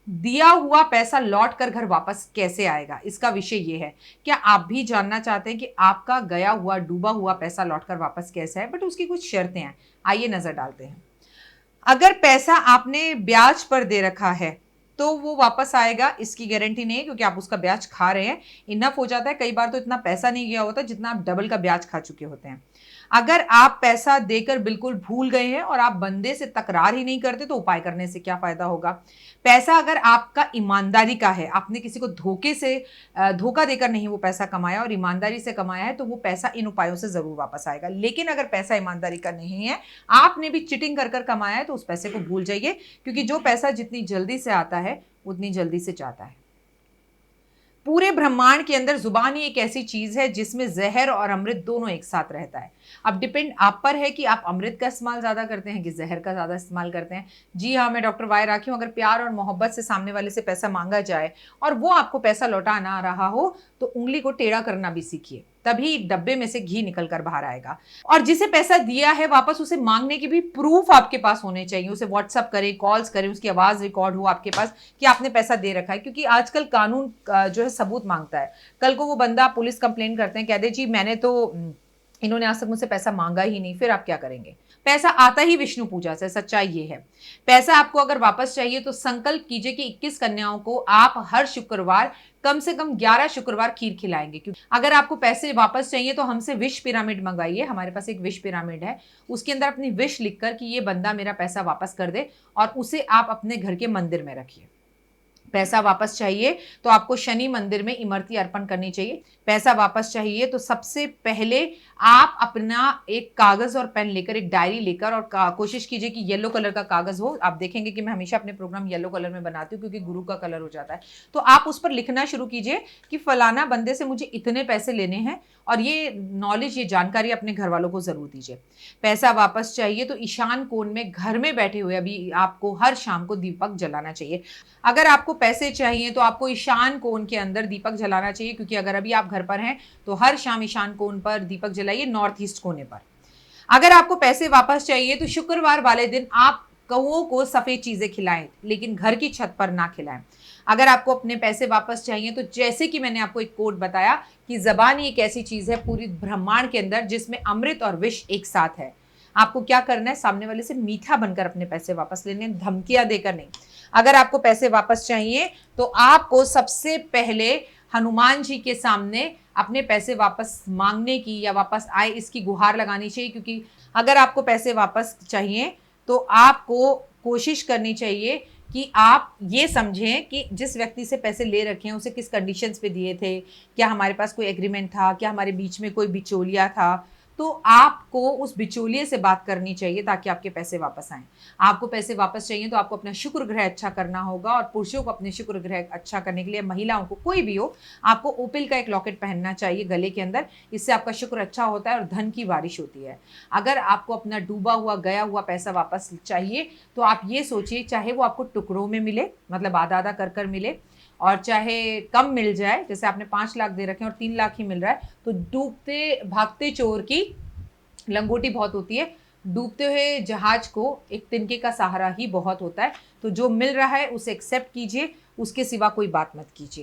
दिया हुआ पैसा लौट कर घर वापस कैसे आएगा, इसका विषय ये है। क्या आप भी जानना चाहते हैं कि आपका गया हुआ डूबा हुआ पैसा लौट कर वापस कैसे आए? बट उसकी कुछ शर्तें हैं, आइए नजर डालते हैं। अगर पैसा आपने ब्याज पर दे रखा है तो वो वापस आएगा, इसकी गारंटी नहीं है, क्योंकि आप उसका ब्याज खा रहे हैं। इनफ हो जाता है, कई बार तो इतना पैसा नहीं गया होता जितना आप डबल का ब्याज खा चुके होते हैं। अगर आप पैसा देकर बिल्कुल भूल गए हैं और आप बंदे से तकरार ही नहीं करते तो उपाय करने से क्या फायदा होगा। पैसा अगर आपका ईमानदारी का है, आपने किसी को धोखा देकर नहीं वो पैसा कमाया और ईमानदारी से कमाया है, तो वो पैसा इन उपायों से जरूर वापस आएगा। लेकिन अगर पैसा ईमानदारी का नहीं है, आपने भी चिटिंग कर कर कमाया है, तो उस पैसे को भूल जाइए, क्योंकि जो पैसा जितनी जल्दी से आता है उतनी जल्दी से जाता है। पूरे ब्रह्मांड के अंदर जुबान ही एक ऐसी चीज है जिसमें जहर और अमृत दोनों एक साथ रहता है। अब डिपेंड आप पर है कि आप अमृत का इस्तेमाल ज्यादा करते हैं कि जहर का ज्यादा इस्तेमाल करते हैं। जी हाँ, मैं डॉक्टर वाई राखी हूं। अगर प्यार और मोहब्बत से सामने वाले से पैसा मांगा जाए और वो आपको पैसा लौटा ना रहा हो, तो उंगली को टेढ़ा करना भी सीखिए, तभी डब्बे में से घी निकल कर बाहर आएगा। और जिसे पैसा दिया है वापस उसे मांगने की भी प्रूफ आपके पास होने चाहिए। उसे व्हाट्सअप करें, कॉल्स करें, उसकी आवाज रिकॉर्ड हो आपके पास कि आपने पैसा दे रखा है, क्योंकि आजकल कानून जो है सबूत मांगता है। कल को वो बंदा पुलिस कंप्लेंट करते हैं, कह दे जी मैंने तो इन्होंने आज तक मुझसे पैसा मांगा ही नहीं, फिर आप क्या करेंगे। पैसा आता ही विष्णु पूजा से, सच्चाई ये है। पैसा आपको अगर वापस चाहिए तो संकल्प कीजिए कि 21 कन्याओं को आप हर शुक्रवार कम से कम 11 शुक्रवार खीर खिलाएंगे। क्योंकि अगर आपको पैसे वापस चाहिए तो हमसे विश पिरामिड मंगाइए। हमारे पास एक विश पिरामिड है, उसके अंदर अपनी विश लिखकर कि ये बंदा मेरा पैसा वापस कर दे, और उसे आप अपने घर के मंदिर में रखिए। पैसा वापस चाहिए तो आपको शनि मंदिर में इमरती अर्पण करनी चाहिए। पैसा वापस चाहिए तो सबसे पहले आप अपना एक कागज और पेन लेकर, एक डायरी लेकर, और कोशिश कीजिए कि येलो कलर का कागज हो। आप देखेंगे कि मैं हमेशा अपने प्रोग्राम येलो कलर में बनाती हूँ, क्योंकि गुरु का कलर हो जाता है। तो आप उस पर लिखना शुरू कीजिए कि फलाना बंदे से मुझे इतने पैसे लेने हैं, और ये नॉलेज, ये जानकारी अपने घर वालों को जरूर दीजिए। पैसा वापस चाहिए तो ईशान कोण में घर में बैठे हुए अभी आपको हर शाम को दीपक जलाना चाहिए। अगर आपको पैसे चाहिए तो आपको ईशान कोण के अंदर दीपक जलाना चाहिए, क्योंकि अगर अभी आप घर पर हैं तो हर शाम ईशान कोण पर दीपक जलाइए, नॉर्थ ईस्ट कोने पर। अगर आपको पैसे वापस चाहिए तो शुक्रवार वाले दिन आप कौओं को सफेद चीजें खिलाएं, लेकिन घर की छत पर ना खिलाएं। अगर आपको अपने पैसे वापस चाहिए तो जैसे कि मैंने आपको एक कोड बताया कि जबान ही एक ऐसी चीज है पूरी ब्रह्मांड के अंदर जिसमें अमृत और विष एक साथ है। आपको क्या करना है, सामने वाले से मीठा बनकर अपने पैसे वापस लेने, धमकियां देकर नहीं। अगर आपको पैसे वापस चाहिए तो आपको सबसे पहले हनुमान जी के सामने अपने पैसे वापस मांगने की या वापस आए इसकी गुहार लगानी चाहिए। क्योंकि अगर आपको पैसे वापस चाहिए तो आपको कोशिश करनी चाहिए कि आप ये समझें कि जिस व्यक्ति से पैसे ले रखे हैं उसे किस कंडीशंस पे दिए थे, क्या हमारे पास कोई एग्रीमेंट था, क्या हमारे बीच में कोई बिचौलिया था। तो आपको उस बिचौलिए से बात करनी चाहिए ताकि आपके पैसे वापस आएं। आपको पैसे वापस चाहिए तो आपको अपना शुक्र ग्रह अच्छा करना होगा, और पुरुषों को अपने शुक्र ग्रह अच्छा करने के लिए, महिलाओं को कोई भी हो, आपको ओपिल का एक लॉकेट पहनना चाहिए गले के अंदर। इससे आपका शुक्र अच्छा होता है और धन की बारिश होती है। अगर आपको अपना डूबा हुआ गया हुआ पैसा वापस चाहिए तो आप ये सोचिए, चाहे वो आपको टुकड़ों में मिले, मतलब आधा आधा कर कर मिले, और चाहे कम मिल जाए, जैसे आपने 5 लाख दे रखे हैं और 3 लाख ही मिल रहा है, तो डूबते भागते चोर की लंगोटी बहुत होती है। डूबते हुए जहाज को एक तिनके का सहारा ही बहुत होता है। तो जो मिल रहा है उसे एक्सेप्ट कीजिए, उसके सिवा कोई बात मत कीजिए।